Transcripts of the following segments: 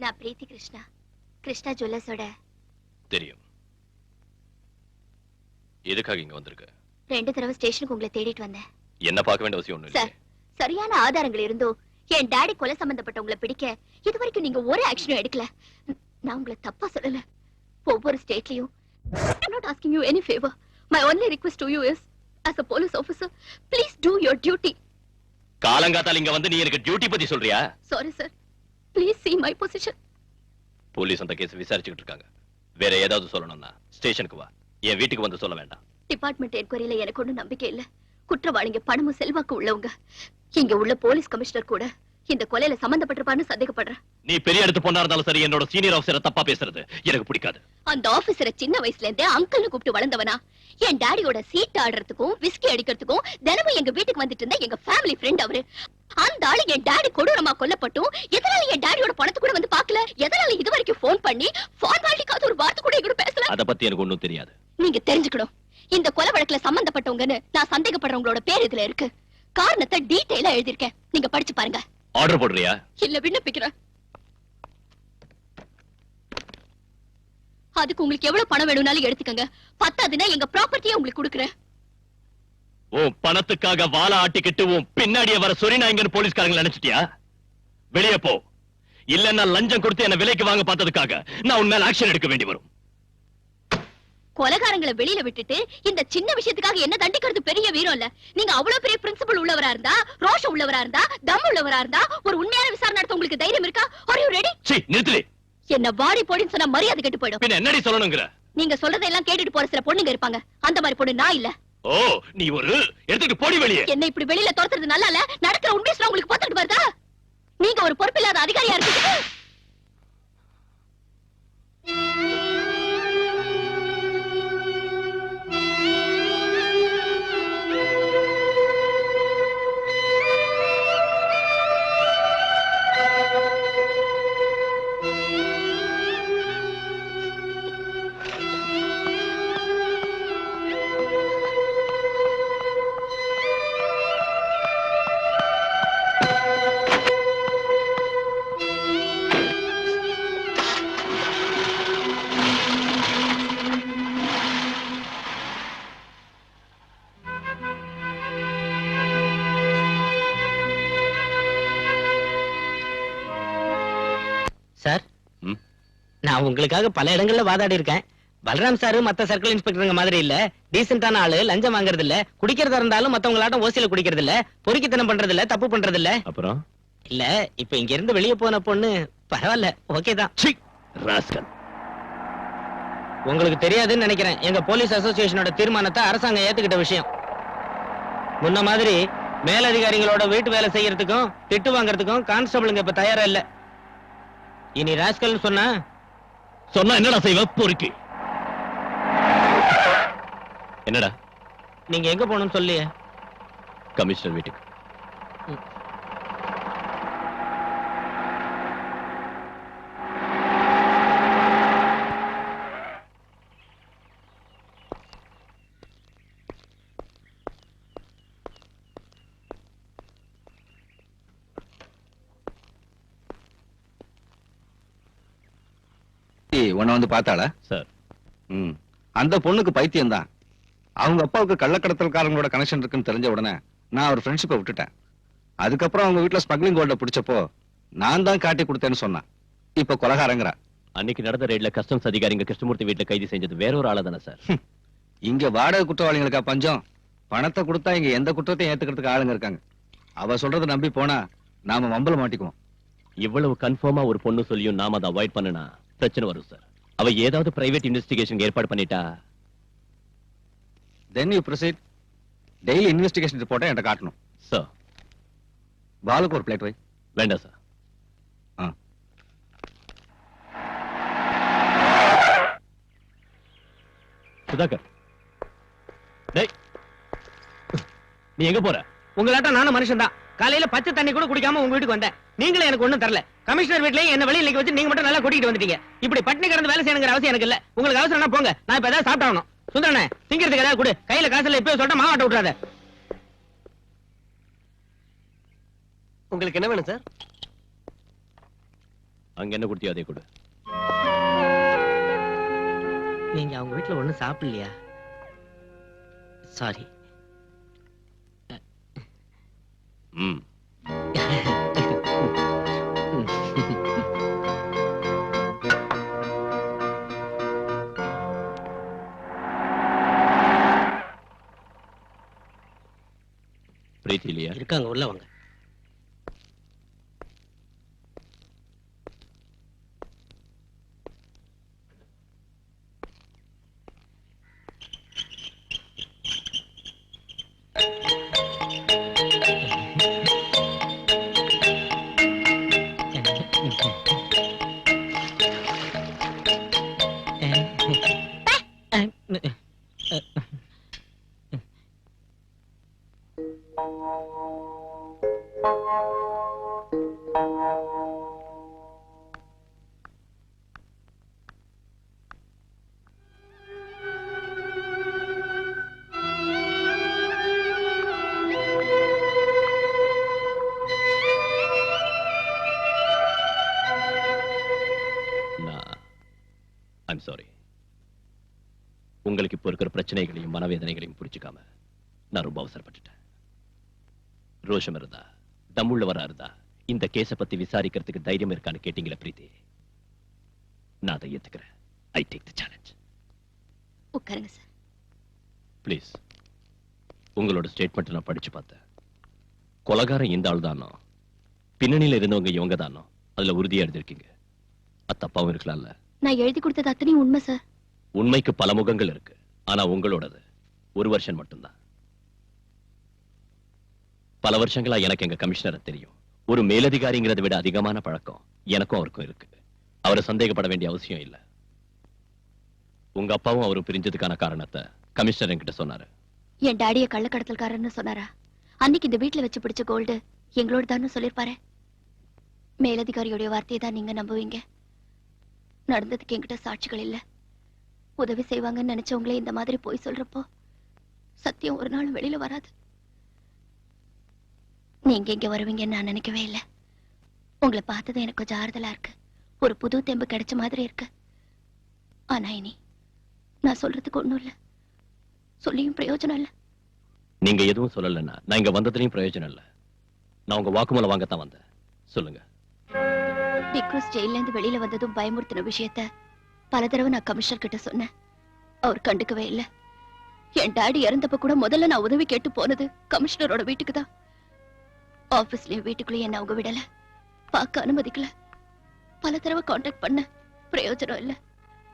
நான் பிரீத்தி கிருஷ்ணா, கிருஷ்ணா ஜுவல்லர்ஸோட. தெரியும். எதுக்காக இங்க வந்திருக்க? 2 தடவை ஸ்டேஷனுக்கு உங்களை தேடிட்டு வந்தேன். என்ன பார்க்க வேண்டிய அவசியம் ஒண்ணும் இல்ல. சார், சரியான ஆதாரங்கள் இருந்தோ என் டாடி கொலை சம்பந்தப்பட்ட உங்களை பிடிக்க இதுவரைக்கும் நீங்க ஒரு ஆக்ஷனும் எடுக்கல. நான் உங்களை தப்பா சொல்லல. ஒவ்வொரு ஸ்டேட்லயும் I'm not asking you any favor. My only request to you is, as a police officer, please do your duty. காலங்காத்தால இங்க வந்து நீ எனக்கு டியூட்டி பத்தி சொல்றியா? Sorry sir. Please see my position. Police அந்த கேஸ் விசாரிச்சுக்கிட்டு இருக்காங்க. வேற ஏதாவது சொல்லணும்னா ஸ்டேஷனுக்கு வா. என் வீட்டுக்கு வந்து சொல்ல வேண்டாம். டிபார்ட்மெண்ட் என்கொயரியில எனக்கு ஒன்றும் நம்பிக்கை இல்ல. குற்றவாளிங்க பணமும் செல்வாக்கு உள்ளவங்க. இங்க உள்ள போலீஸ் கமிஷனர் கூட இந்த கொலையில சம்பந்தப்பட்டிருப்பான்னு சந்தேகப்படுறேன். நீ பெரிய இடத்து பொண்ணா இருந்தாலும் சரி, என்னோட சீனியர் ஆபீசரை தப்பா பேசுறது எனக்கு பிடிக்காது. அந்த ஆபீசரை சின்ன வயசுல இருந்தே அங்கிள்னு கூப்பிட்டு வளர்ந்தவனா, என் டாடியோட சீட் ஆடுறதுக்கும் விஸ்கி அடிக்கிறதுக்கும் தினமும் எங்க வீட்டுக்கு வந்துட்டு இருந்த எங்க ஃபேமிலி ஃப்ரெண்ட் அவரு. அந்த ஆளு என் டாடி கொடூரமா கொல்லப்பட்டும் எதனால என் டாடியோட பணத்தை கூட வந்து பாக்கல, எதனால இது வரைக்கும் போன் பண்ணி ஃபார்மாலிட்டிக்காக ஒரு வார்த்தை கூட எங்க பேசல. அத பத்தி எனக்கு ஒண்ணும் தெரியாது. நீங்க தெரிஞ்சுக்கணும். இந்த கொலை வழக்குல சம்பந்தப்பட்டவங்கன்னு நான் சந்தேகப்படுறவங்களோட பேர் இதுல இருக்கு. காரணத்தை டீடைலா எழுதிருக்கேன். நீங்க படிச்சு பாருங்க. ஆர்டர் போடுறியா? இல்ல, விண்ணப்பிக்கிறேன். அதுக்கு உங்களுக்கு எவ்வளவு பணம் வேணும்னாலும் எடுத்துக்கங்க. பத்தாதுன்னா எங்க ப்ராப்பர்ட்டியை உங்களுக்கு கொடுக்குறேன். உன் பணத்துக்காக வாழ ஆட்டிக்கிட்டு உன் பின்னாடியே வர சொரிநாயங்கன்னு போலீஸ்காரங்க நினைச்சிட்டியா? வெளியே போ. இல்லன்னா லஞ்சம் கொடுத்து என்ன விலைக்கு வாங்க பார்த்ததுக்காக நான் உன் மேல ஆக்ஷன் எடுக்க வேண்டி வரும். கொலைகாரங்களை வெளியில விட்டுட்டு இந்த சின்ன விஷயத்துக்காக என்ன தண்டிக்கிறது பெரிய வீரம் இல்ல. நீங்க அவ்வளவு பெரிய பிரின்சிபல் உள்ளவரா இருந்தா, ரோஷம் உள்ளவரா இருந்தா, தம் உள்ளவரா இருந்தா ஒரு உண்மையான விசாரணை நடத்த உங்களுக்கு தைரியம் இருக்கா? Are you ready? சீ, நிறுத்துடி. என்ன வாடி போடின்னு சொன்னா மரியாதை கெட்டு போயிடும். பின்ன என்னடி சொல்லணும்ங்கற? நீங்க சொல்றதெல்லாம் கேட்டுட்டு போற சில பொண்ணுங்க இருப்பாங்க. அந்த மாதிரி பொண்ணு நான் இல்ல. ஓ, நீ ஒரு எடுத்துட்டு போடி வெளியே. என்ன இப்படி வெளியில துரத்துறது நல்லா இல்ல. நடக்கிற உண்மையை சொன்னா உங்களுக்கு பார்த்துட்டு வருதா? நீங்க ஒரு பொறுப்பில்லாத அதிகாரியா இருக்கீங்க. சார், நான் உங்களுக்காக பல இடங்கள்ல வாதாடி இருக்கேன். பலராம் சாரு மத்த சர்க்கிள் இன்ஸ்பெக்டருங்க மாதிரி இல்ல, டீசென்டான ஆளு, லஞ்சம் வாங்குறது இல்ல, குடிக்கிறதா இருந்தாலும் மத்தவங்களாட்டம் ஓசியில குடிக்கிறது இல்ல, பொறுக்கித்தனம் பண்றது இல்ல, தப்பு பண்றது இல்ல. அப்புறம் இல்ல, இப்ப இங்க இருந்து வெளியே போன பொண்ணு பரவாயில்ல, ஓகே தான். உங்களுக்கு தெரியாதுன்னு நினைக்கிறேன், எங்க போலீஸ் அசோசியேஷனோட தீர்மானத்தை அரசாங்கம் ஏத்துக்கிட்ட விஷயம். முன்ன மாதிரி மேலதிகாரிகளோட வீட்டு வேலை செய்யறதுக்கும் திட்டு வாங்கறதுக்கும் கான்ஸ்டபிளுங்க இப்ப தயாரா இல்ல. இனி ராஸ்கல் சொன்னா என்னடா செய்வ? பொறுக்கி. என்னடா? நீங்க எங்க போகணும்னு சொல்லியே. கமிஷனர் வீட்டுக்கு. உன்னை வந்து பார்த்தாளா? சார், அந்த பொண்ணுக்கு பைத்தியம் தான். அவங்க அப்பாவுக்கு கள்ளக்கடத்தல்காரங்களோட கனெக்ஷன் இருக்குன்னு தெரிஞ்ச உடனே நான் அவர் ஃப்ரெண்ட்ஷிப்பை விட்டுட்டேன். அதுக்கப்புறம் அவங்க வீட்டுல ஸ்மக்லிங் கோல்ட பிடிச்சப்போ நான் தான் காட்டி கொடுத்தேன்னு சொன்னான். இப்ப கொலகாரங்கிறா. அன்னைக்கு நடந்த ரெய்ட்ல கஸ்டம்ஸ் அதிகாரிங்க கிருஷ்ணமூர்த்தி வீட்டுல கைது செஞ்சது வேற ஒரு ஆளா தானே சார்? இங்க வாடகை குற்றவாளிகளுக்கா பஞ்சம்? பணத்தை கொடுத்தா இங்க எந்த குற்றத்தையும் ஏத்துக்கிறதுக்கு ஆளுங்க இருக்காங்க. அவ சொல்றதை நம்பி போனா நாம வம்பல மாட்டிக்குவோம். இவ்வளவு கன்ஃபார்மா ஒரு பொண்ணு சொல்லியும் நாம அதை அவாய்ட் பண்ணனா பிரச்சனை வரும் சார். அவ ஏதாவது பிரைவேட் இன்வெஸ்டிகேஷன் ஏற்பாடு பண்ணிட்டா then you proceed. Daily investigation ரிப்போர்ட்டை என்கிட்ட காட்டணும் சார். பாலுக்கு ஒரு பிளேட் வை. வேண்டாம் சார். சுதாகர், டேய், நீ எங்க போற? உங்களாட்ட நானும் மனுஷன் தான். காலையில பச்சை தண்ணி கூட குடிக்காம உங்க வீட்டுக்கு வந்தேன். நீங்களே எனக்கு ஒண்ணும் தரல. கமிஷனர் வீட்லயே என்ன வெளியில நிக்க வச்சு நீங்க மட்டும் நல்லா கூட்டிட்டு வந்துட்டீங்க. இப்படி பட்டினி கிடந்து வேலை செய்யணுங்கிற அவசியம் எனக்கு இல்ல. உங்களுக்கு அவசரம்னா போங்க, நான் இப்ப ஏதாவது சாப்பிட்டாகணும். சுந்தரனே, திங்கிறதுக்கு ஏதாவது கொடு. கையில காசுல இப்பவே சொல்லிட்டு மாவாட்ட விட்டுறாத. உங்களுக்கு என்ன வேணும் சார்? அங்க என்ன கொடுத்தியோ அதே கொடு. நீங்க அவங்க வீட்டுல ஒண்ணும் சாப்பிடலையா? சாரி. ம். பிரீத்தி இல்லையா? இருக்காங்க, உள்ள வாங்க. I'm sorry. உங்களுக்கு இப்போ இருக்கிற பிரச்சனைகளையும் மனவேதனைகளையும் புரிஞ்சுக்காம நான் ரொம்ப அவசரப்பட்டுட்டேன். ரோஷம் இருந்தா, தம்முள்ளவரா இருந்தா இந்த கேஸ பத்தி விசாரிக்கிறதுக்கு தைரியம் இருக்கான்னு கேட்டீங்களா பிரீத்தி? நான் அதை ஏத்துக்கிறேன். I take the challenge. உட்காருங்க சார். ப்ளீஸ். உங்களோட ஸ்டேட்மெண்ட் நான் படிச்சு பார்த்தேன். கொலகாரம் இந்த ஆள் தானோ, பின்னணியில இருந்தவங்க இவங்க தானோ, அதுல உறுதியா எழுதிருக்கீங்க. அது தப்பாவும் இருக்கலாம்ல? நான் எழுதி கொடுத்தது அத்தனையும் உண்மை சார். உண்மைக்கு பல முகங்கள் இருக்கு. ஆனா உங்களோடது ஒரு வருஷம் மட்டும்தான். பல வருஷங்களா எனக்கு எங்க கமிஷனரை தெரியும். ஒரு மேலதிகாரிங்கிறதை விட அதிகமான பழக்கம் எனக்கும் அவருக்கும் இருக்கு. அவரை சந்தேகப்பட வேண்டிய அவசியம் இல்ல. உங்க அப்பாவும் அவரும் பிரிஞ்சதுக்கான காரணத்தை கமிஷனர் என்கிட்ட சொன்னாரு. என் டாடிய கள்ளக்கடத்தல்காரன்னு சொன்னாரா? அன்னைக்கு இந்த வீட்டுல வச்சு பிடிச்ச கோல்டு எங்களோட தான் சொல்லிருப்பாரு. மேலதிகாரியோடைய வார்த்தையை தான் நீங்க நம்புவீங்க. நடந்ததுக்கு என்கிட்ட சாட்சிகள் இல்ல. உதவி செய்வாங்கன்னு நினைச்சவங்களே இந்த மாதிரி போய் சொல்றப்போ சத்தியம் ஒரு நாள் வெளியில வராது. நீங்க இங்க வருவீங்கன்னு நான் நினைக்கவே இல்லை. உங்களை பார்த்தது எனக்கு கொஞ்சம் ஆறுதலா இருக்கு. ஒரு புது தெம்பு கிடைச்ச மாதிரி இருக்கு. ஆனா இனி நான் சொல்றதுக்கு ஒண்ணும் இல்ல. சொல்லியும் பிரயோஜனம் இல்ல. நீங்க எதுவும் சொல்லலன்னா நான் இங்க வந்ததுலயும் பிரயோஜனம் இல்ல. நான் உங்க வாக்குமூலம் வாங்கத்தான் வந்தேன். சொல்லுங்க. டிக்ரூஸ் ஜெயில இருந்து வெளியில வந்ததும் பயமுறுத்தின விஷயத்த பல தடவை நான் கமிஷனர் கிட்ட சொன்னேன். அவர் கண்டுக்கவே இல்ல. என் டாடி இறந்தப்ப கூட முதல்ல நான் உதவி கேட்டு போனது கமிஷனரோட வீட்டுக்கு தான். ஆபீஸ்லயும் வீட்டுக்குள்ளேயும் என்ன அவங்க விடல, பார்க்க அனுமதிக்கல. பல தடவை கான்டாக்ட் பண்ண, பிரயோஜனம் இல்ல.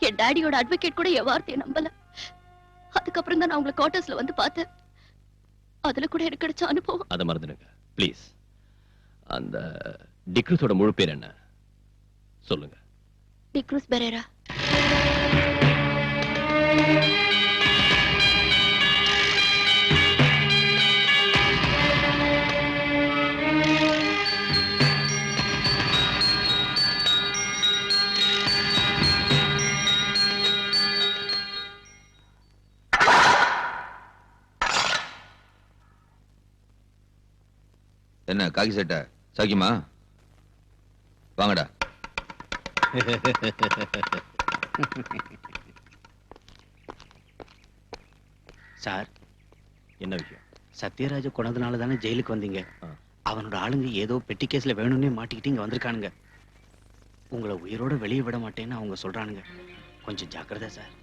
என் டாடியோட அட்வொகேட் கூட என் வார்த்தையை நம்பல. அதுக்கப்புறம் தான் நான் உங்களை குவார்டர்ஸ்ல வந்து பார்த்தேன். அதுல கூட எனக்கு கிடைச்ச அனுபவம். அதை மறந்துடுங்க ப்ளீஸ். அந்த டிக்ரூஸோட முழு பேர் என்ன சொல்லுங்க. டிக்ரூஸ் பெரேரா. என்ன காக்கி சட்டை சாக்கிமா? வாங்கடா. சார், என்ன விஷயம்? சத்யராஜ கொண்டதுனால தானே ஜெயிலுக்கு வந்தீங்க. ஆ. அவனோட ஆளுங்க ஏதோ பெட்டி கேஸ்ல வேணும்னே மாட்டிக்கிட்டு இங்க வந்திருக்கானுங்க. உங்களை உயிரோட வெளியே விட மாட்டேன்னு அவங்க சொல்றானுங்க. கொஞ்சம் ஜாக்கிரதை சார்.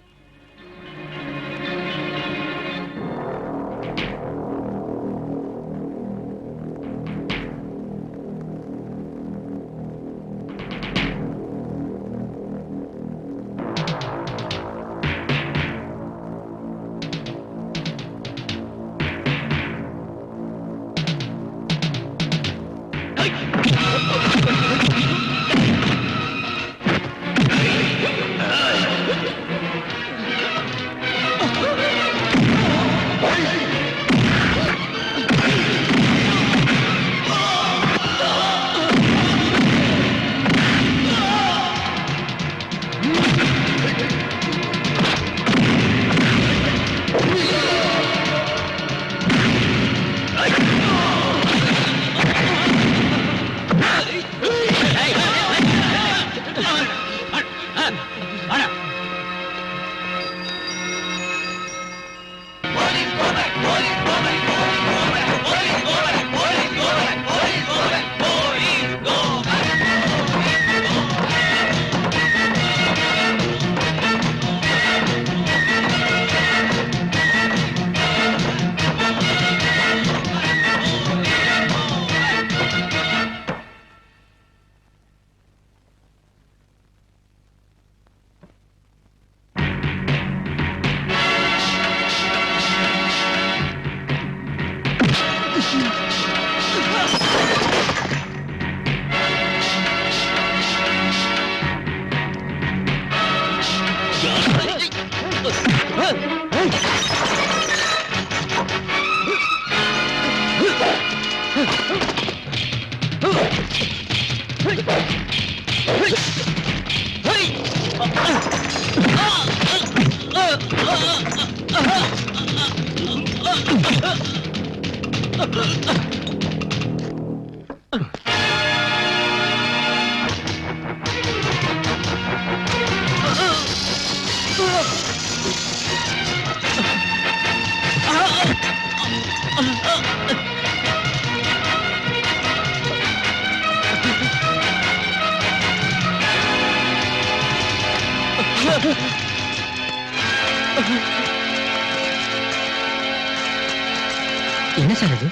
என்ன சார் இது?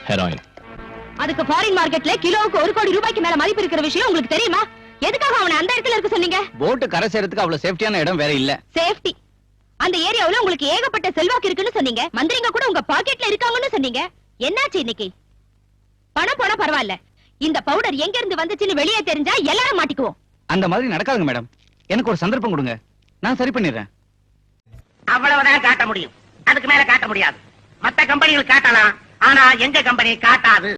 ஹெராயின். அதுக்கு ஃபாரின் மார்க்கெட்ல கிலோவுக்கு 1 கோடி ரூபாய்க்கு மேல மதிப்பு இருக்கிற விஷயம் உங்களுக்கு தெரியுமா? எதுக்காக அவனை அந்த இடத்துல இருக்க சொன்னீங்க? போட்டு கரை சேரத்துக்கு அவ்வளவு சேஃப்டியான இடம் வேற இல்ல. சேஃப்டி. அந்த ஏரியாவுல உங்களுக்கு ஏகப்பட்ட செல்வாக்கு இருக்குன்னு சொன்னீங்க. மந்திரிங்க கூட உங்க பாக்கெட்ல இருக்காங்கன்னு சொன்னீங்க. என்னாச்சு இன்னைக்கு? பணம் போனா பரவாயில்ல. இந்த பவுடர் எங்க இருந்து வந்துச்சுன்னு வெளியே தெரிஞ்சா எல்லாரும் மாட்டிக்குவோம். அந்த மாதிரி நடக்காதுங்க மேடம். எனக்கு ஒரு சந்தர்ப்பம் கொடுங்க, நான் சரி பண்ணிடுறேன். அவ்வளவுதான் காட்ட முடியும், அதுக்கு மேல காட்ட முடியாது. மத்த கம்பெனிகள் காட்டலாம், ஆனா எங்க கம்பெனி காட்டாது.